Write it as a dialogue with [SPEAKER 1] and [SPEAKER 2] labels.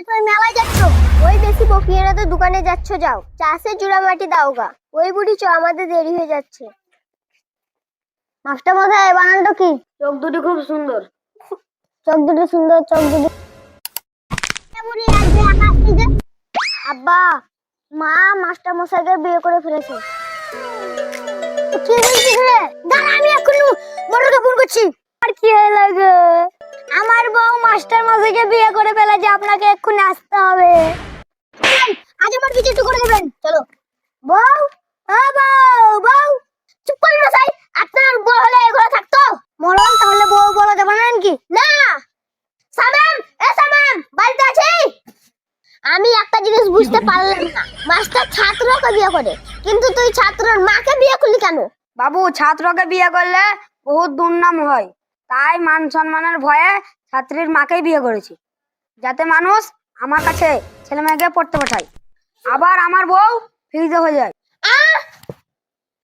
[SPEAKER 1] তুমি মেলায় যাচ্ছ? ওই বেশি বকিয়ে না তো দোকানে যাচ্ছ, যাও চাষের জোড়া মাটি দাও গা। ওই বুড়ি চ, আমাদের দেরি হয়ে যাচ্ছে। মাস্টার মশাই, বানানটা কি?
[SPEAKER 2] চোখ দুটি খুব সুন্দর।
[SPEAKER 1] চোখ দুটো সুন্দর, চোখ দুটো। আব্বা, মা মাস্টার মশাইকে বিয়ে করে ফেলেছে। কি বলছিস রে? দাঁড়া, আমি এক্ষুনি বড়কে ফোন করছি। আর কি হয়ে লাগে? আমার বউ মাস্টার মশাইকে বিয়ে করে ফেলেছে, আপনাকে এক্ষুনি আসতে হবে। আজ আমার কিছু একটু করে দেবেন, চলো। বউ, ও বউ, বউ চুপ করুন মশাই। আপনার বউ হলে এগুলো থাকতো? মরণ, তাহলে বউ বলা যাবে না নাকি? না। সামাম, এ সামাম, বাড়িতে আছি? আমি একটা জিনিস বুঝতে পারলাম না, মাস্টার ছাত্রকে বিয়ে করে, কিন্তু তুই ছাত্রের মাকে বিয়ে করলি কেন?
[SPEAKER 2] বাবু, ছাত্রকে বিয়ে করলে বহুত দুর্নাম হয়, তাই মান সম্মানের ভয়ে ছাত্রীর মাকেই বিয়ে করেছি, যাতে মানুষ আমার কাছে ছেলে মেয়েকে পড়তে পাঠায়, আবার আমার বউ ফ্রিতে হয়ে যায়।